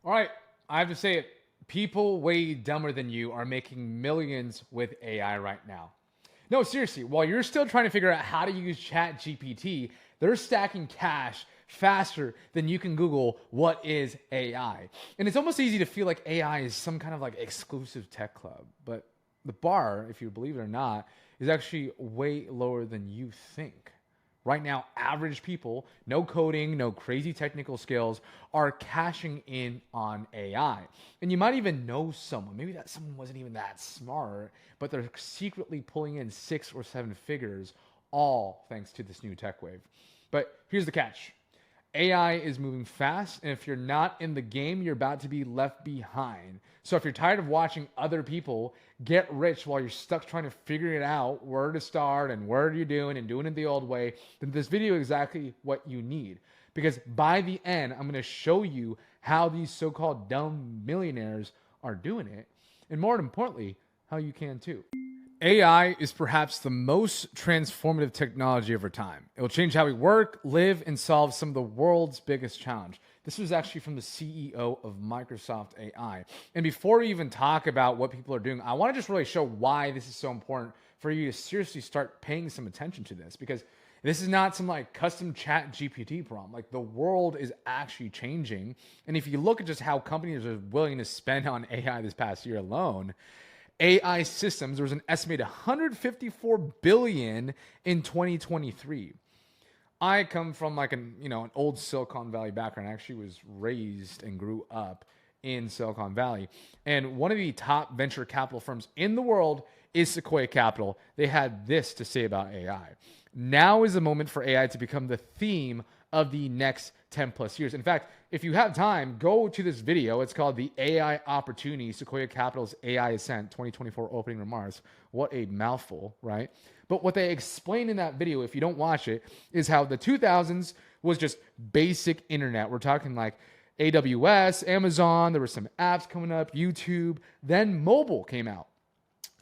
All right, I have to say it. People way dumber than you are making millions with AI right now. No, seriously, while you're still trying to figure out how to use Chat GPT, they're stacking cash faster than you can Google what is AI. And it's almost easy to feel like AI is some kind of like exclusive tech club. But the bar, if you believe it or not, is actually way lower than you think. Right now, average people, no coding, no crazy technical skills, are cashing in on AI. And you might even know someone, maybe that someone wasn't even that smart, but they're secretly pulling in 6 or 7 figures, all thanks to this new tech wave. But here's the catch. AI is moving fast, and if you're not in the game, you're about to be left behind. So if you're tired of watching other people get rich while you're stuck trying to figure it out, where to start and what you're doing and doing it the old way, then this video is exactly what you need. Because by the end, I'm going to show you how these so-called dumb millionaires are doing it, and more importantly, how you can too. AI is perhaps the most transformative technology over time. It will change how we work, live, and solve some of the world's biggest challenge. This was actually from the CEO of Microsoft AI. And before we even talk about what people are doing, I want to just really show why this is so important for you to seriously start paying some attention to this, because this is not some like custom chat GPT prompt. Like, the world is actually changing. And if you look at just how companies are willing to spend on AI this past year alone, AI systems, there was an estimated 154 billion in 2023. I come from like an old Silicon Valley background. I actually was raised and grew up in Silicon Valley. And one of the top venture capital firms in the world is Sequoia Capital. They had this to say about AI. Now is the moment for AI to become the theme of the next 10 plus years. In fact, if you have time, go to this video. It's called The AI Opportunity, Sequoia Capital's AI Ascent 2024 Opening Remarks. What a mouthful, right? But what they explain in that video, if you don't watch it, is how the 2000s was just basic internet. We're talking like AWS, Amazon, there were some apps coming up, YouTube. Then mobile came out.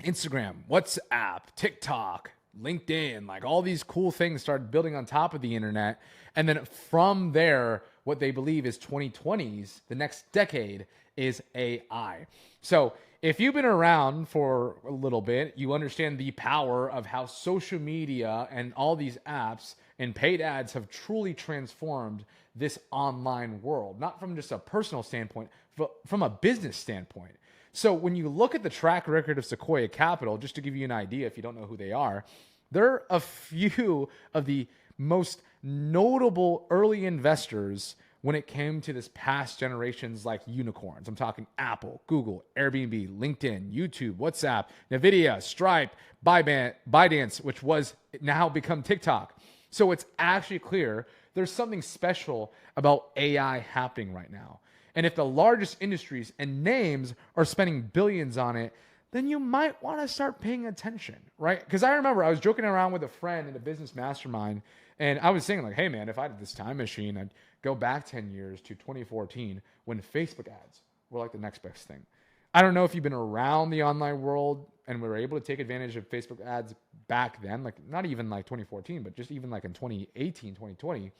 Instagram, WhatsApp, TikTok, LinkedIn, like all these cool things started building on top of the internet. And then from there, what they believe is 2020s, the next decade, is AI. So if you've been around for a little bit, you understand the power of how social media and all these apps and paid ads have truly transformed this online world, not from just a personal standpoint, but from a business standpoint. So when you look at the track record of Sequoia Capital, just to give you an idea, if you don't know who they are, they're a few of the most notable early investors when it came to this past generations like unicorns. I'm talking Apple, Google, Airbnb, LinkedIn, YouTube, WhatsApp, NVIDIA, Stripe, ByteDance, which was now become TikTok. So it's actually clear there's something special about AI happening right now. And if the largest industries and names are spending billions on it, then you might want to start paying attention, right? Because I remember I was joking around with a friend in a business mastermind, and I was saying like, hey man, if I had this time machine, I'd go back 10 years to 2014 when Facebook ads were like the next best thing. I don't know if you've been around the online world and were able to take advantage of Facebook ads back then, like not even like 2014, but just even like in 2018, 2020,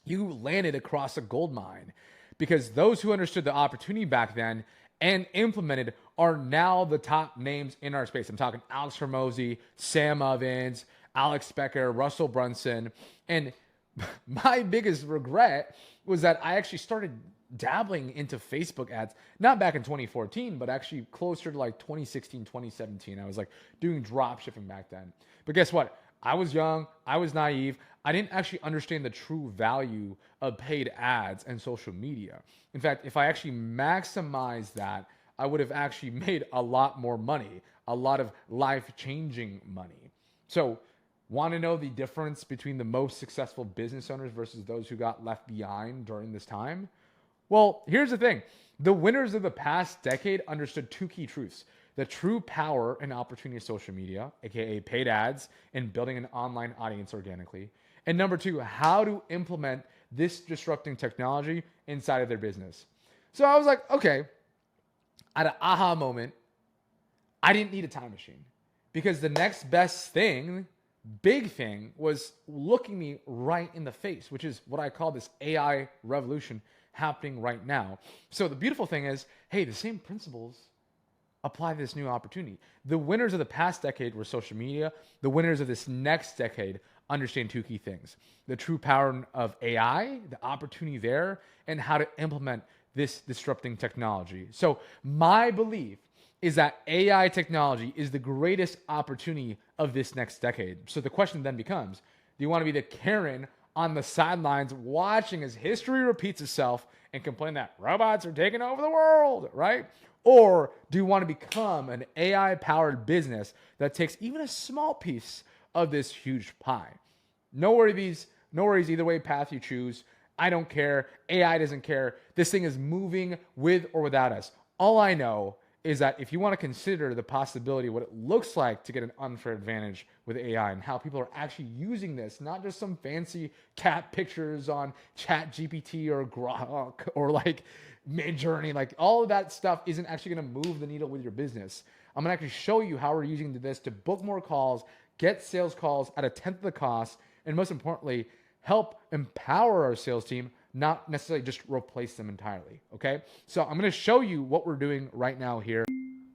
you landed across a gold mine, because those who understood the opportunity back then and implemented are now the top names in our space. I'm talking Alex Hormozi, Sam Ovens, Alex Becker, Russell Brunson. And my biggest regret was that I actually started dabbling into Facebook ads, not back in 2014, but actually closer to like 2016, 2017. I was like doing drop shipping back then. But guess what? I was young, I was naive, I didn't actually understand the true value of paid ads and social media. In fact, if I actually maximized that, I would have actually made a lot more money, a lot of life-changing money. So, want to know the difference between the most successful business owners versus those who got left behind during this time? Well, here's the thing. The winners of the past decade understood two key truths: the true power and opportunity of social media, aka paid ads, and building an online audience organically. And number two, how to implement this disrupting technology inside of their business. So I was like, okay, at an aha moment, I didn't need a time machine, because the next best thing, big thing, was looking me right in the face, which is what I call this AI revolution happening right now. So the beautiful thing is, hey, the same principles apply to this new opportunity. The winners of the past decade were social media. The winners of this next decade understand two key things: the true power of AI, the opportunity there, and how to implement this disrupting technology. So my belief is that AI technology is the greatest opportunity of this next decade. So the question then becomes, do you want to be the Karen on the sidelines watching as history repeats itself and complain that robots are taking over the world, right? Or do you want to become an AI-powered business that takes even a small piece of this huge pie? No worries either way path you choose. I don't care. AI doesn't care. This thing is moving with or without us. All I know is that if you want to consider the possibility of what it looks like to get an unfair advantage with AI and how people are actually using this, not just some fancy cat pictures on ChatGPT or Grok or like Midjourney, like all of that stuff isn't actually going to move the needle with your business. I'm going to actually show you how we're using this to book more calls, get sales calls at a tenth of the cost, and most importantly, help empower our sales team, not necessarily just replace them entirely, okay? So I'm gonna show you what we're doing right now here.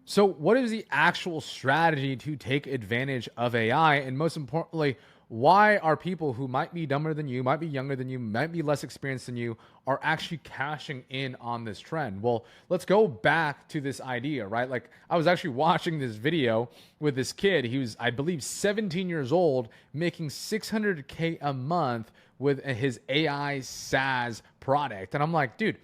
So what is the actual strategy to take advantage of AI? And most importantly, why are people who might be dumber than you, might be younger than you, might be less experienced than you, are actually cashing in on this trend? Well, let's go back to this idea, right? Like I was actually watching this video with this kid. He was, I believe, 17 years old, making $600K a month with his AI SaaS product. And I'm like, dude,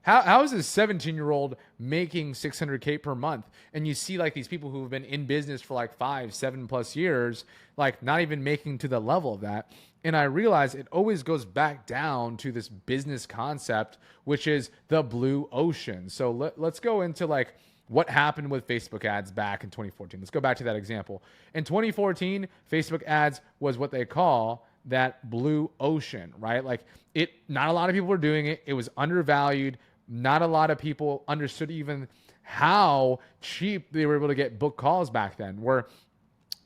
how is this 17-year-old making $600K per month? And you see like these people who have been in business for like 5-7+ years, like not even making to the level of that. And I realize it always goes back down to this business concept, which is the blue ocean. So let's go into like what happened with Facebook ads back in 2014. Let's go back to that example. In 2014, Facebook ads was what they call that blue ocean, right? Like not a lot of people were doing it. It was undervalued. Not a lot of people understood even how cheap they were able to get book calls back then. Where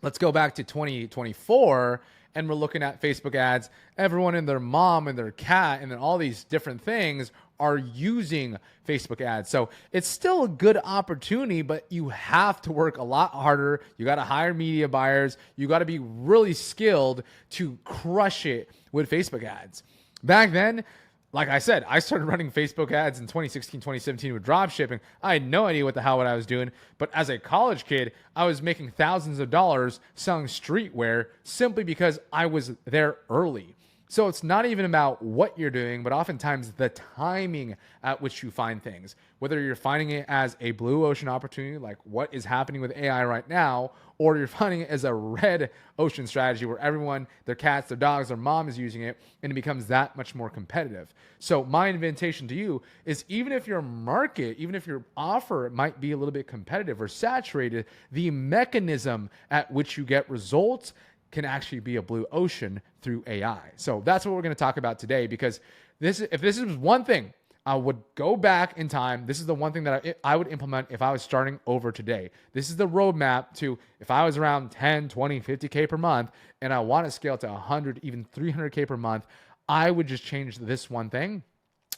let's go back to 2024 and we're looking at Facebook ads. Everyone and their mom and their cat and then all these different things are using Facebook ads. So it's still a good opportunity, but you have to work a lot harder. You got to hire media buyers. You got to be really skilled to crush it with Facebook ads. Back then, like I said, I started running Facebook ads in 2016, 2017 with drop shipping. I had no idea what I was doing. But as a college kid, I was making thousands of dollars selling streetwear simply because I was there early. So it's not even about what you're doing, but oftentimes the timing at which you find things. Whether you're finding it as a blue ocean opportunity, like what is happening with AI right now, or you're finding it as a red ocean strategy where everyone, their cats, their dogs, their mom is using it, and it becomes that much more competitive. So my invitation to you is even if your market, even if your offer might be a little bit competitive or saturated, the mechanism at which you get results can actually be a blue ocean through AI. So that's what we're going to talk about today, because if this is one thing I would go back in time, this is the one thing that I would implement if I was starting over today. This is the roadmap to if I was around 10, 20, 50K per month and I want to scale to 100, even 300K per month, I would just change this one thing,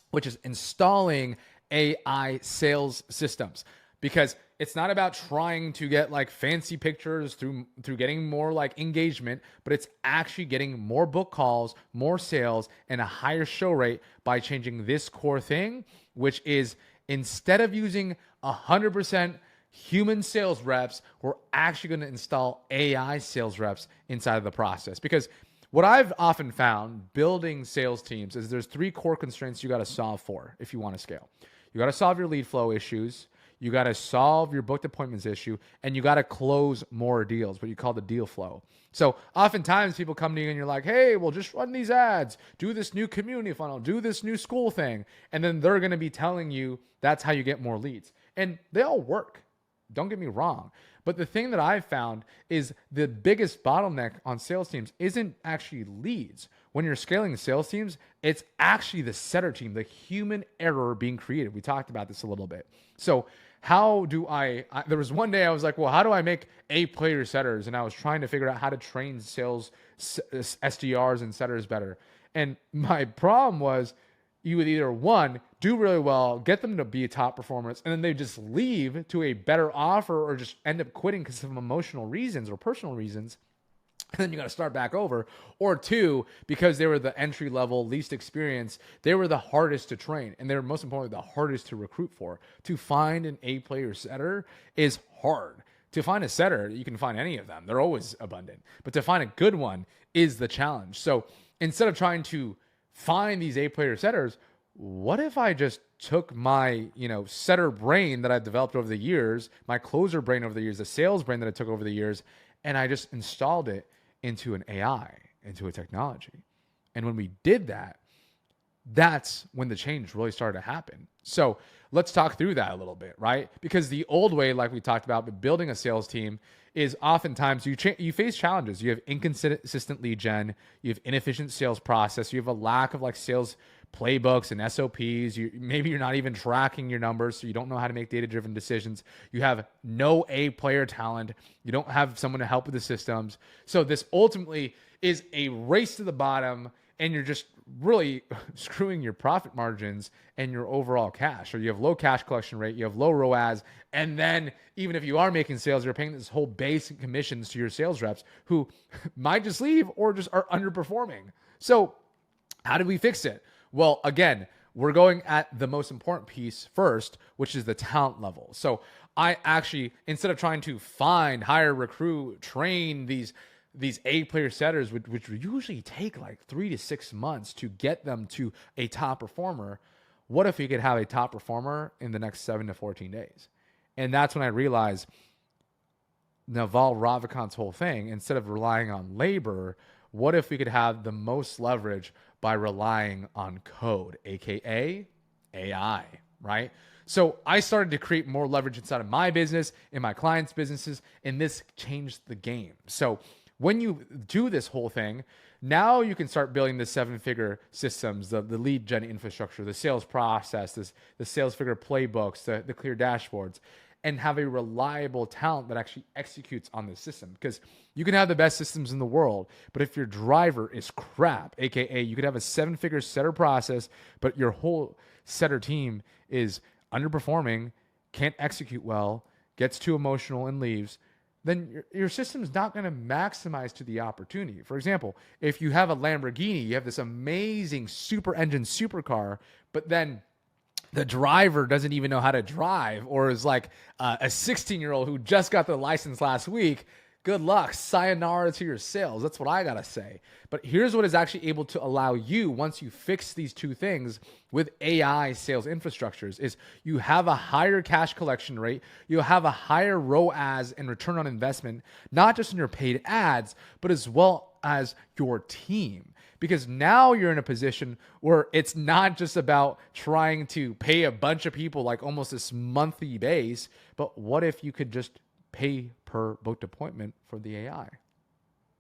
which is installing AI sales systems. Because it's not about trying to get like fancy pictures through getting more like engagement, but it's actually getting more book calls, more sales, and a higher show rate by changing this core thing, which is instead of using 100% human sales reps, we're actually going to install AI sales reps inside of the process. Because what I've often found building sales teams is there's 3 core constraints you got to solve for if you want to scale. You got to solve your lead flow issues. You got to solve your booked appointments issue, and you got to close more deals, what you call the deal flow. So oftentimes people come to you and you're like, hey, well, just run these ads, do this new community funnel, do this new school thing. And then they're going to be telling you that's how you get more leads. And they all work. Don't get me wrong. But the thing that I've found is the biggest bottleneck on sales teams isn't actually leads. When you're scaling sales teams, it's actually the setter team, the human error being created. We talked about this a little bit. So how do there was one day I was like, well, how do I make A-player setters? And I was trying to figure out how to train sales SDRs and setters better. And my problem was you would either one, do really well, get them to be top performers, and then they just leave to a better offer or just end up quitting because of emotional reasons or personal reasons. And then you got to start back over. Or two, because they were the entry level, least experienced, they were the hardest to train. And they were most importantly the hardest to recruit for. To find an A player setter is hard. To find a setter, you can find any of them. They're always abundant. But to find a good one is the challenge. So instead of trying to find these A player setters, what if I just took my, setter brain that I've developed over the years, my closer brain over the years, the sales brain that I took over the years, and I just installed it into an AI, into a technology. And when we did that, that's when the change really started to happen. So let's talk through that a little bit, right? Because the old way, like we talked about, building a sales team is oftentimes you face challenges. You have inconsistent lead gen, you have inefficient sales process, you have a lack of sales playbooks and SOPs. Maybe you're not even tracking your numbers, so you don't know how to make data-driven decisions. You have no A player talent. You don't have someone to help with the systems. So this ultimately is a race to the bottom, and you're just really screwing your profit margins and your overall cash. Or you have low cash collection rate, you have low ROAS, and then even if you are making sales, you're paying this whole base commissions to your sales reps who might just leave or just are underperforming. So how do we fix it? Well, again, we're going at the most important piece first, which is the talent level. So I actually, instead of trying to find, hire, recruit, train these A player setters, which usually take 3 to 6 months to get them to a top performer, what if you could have a top performer in the next 7 to 14 days? And that's when I realized Naval Ravikant's whole thing, instead of relying on labor, what if we could have the most leverage by relying on code, aka AI, right? So I started to create more leverage inside of my business, in my clients' businesses, and this changed the game. So when you do this whole thing, now you can start building the 7-figure systems, the lead gen infrastructure, the sales process, the sales figure playbooks, the clear dashboards, and have a reliable talent that actually executes on the system. Because you can have the best systems in the world, but if your driver is crap, aka you could have a 7-figure setter process, but your whole setter team is underperforming, can't execute well, gets too emotional and leaves, then your system is not going to maximize to the opportunity. For example, if you have a Lamborghini, you have this amazing super engine supercar, but then the driver doesn't even know how to drive, or is like a 16-year-old who just got the license last week. Good luck. Sayonara to your sales. That's what I got to say. But here's what is actually able to allow you, once you fix these two things with AI sales infrastructures, is you have a higher cash collection rate. You have a higher ROAS and return on investment, not just in your paid ads, but as well as your team. Because now you're in a position where it's not just about trying to pay a bunch of people like almost this monthly base, but what if you could just pay per booked appointment for the AI?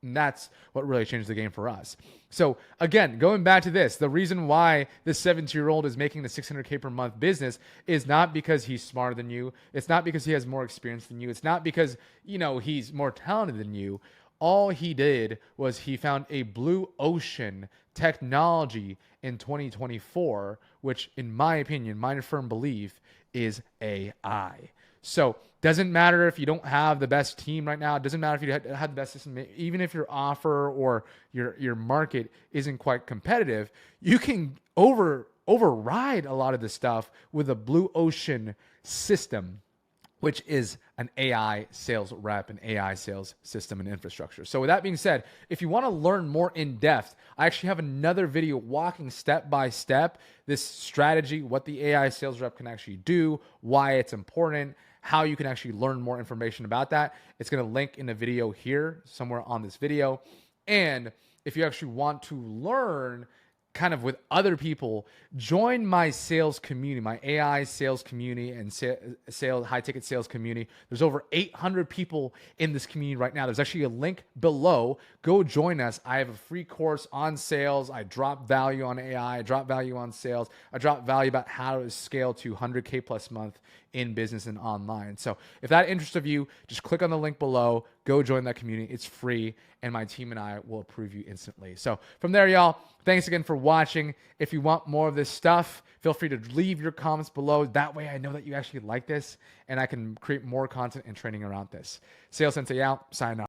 And that's what really changed the game for us. So again, going back to this, the reason why this 17-year-old is making the $600K per month business is not because he's smarter than you. It's not because he has more experience than you. It's not because, he's more talented than you. All he did was he found a blue ocean technology in 2024, which in my opinion, my firm belief, is AI. So doesn't matter if you don't have the best team right now. It doesn't matter if you have the best system. Even if your offer or your market isn't quite competitive, you can override a lot of this stuff with a blue ocean system, which is an AI sales rep, an AI sales system and infrastructure. So with that being said, if you want to learn more in depth, I actually have another video walking step by step this strategy, what the AI sales rep can actually do, why it's important, how you can actually learn more information about that. It's going to link in the video here, somewhere on this video. And if you actually want to learn kind of with other people, join my sales community, my AI sales community and sales high ticket sales community. There's over 800 people in this community right now. There's actually a link below. Go join us. I have a free course on sales. I drop value on AI. I drop value on sales. I drop value about how to scale to 100K plus month in business and online. So if that interests of you, just click on the link below, go join that community. It's free, and my team and I will approve you instantly. So from there, y'all, thanks again for watching. If you want more of this stuff, feel free to leave your comments below. That way I know that you actually like this and I can create more content and training around this. Sales Sensei out. Sign off.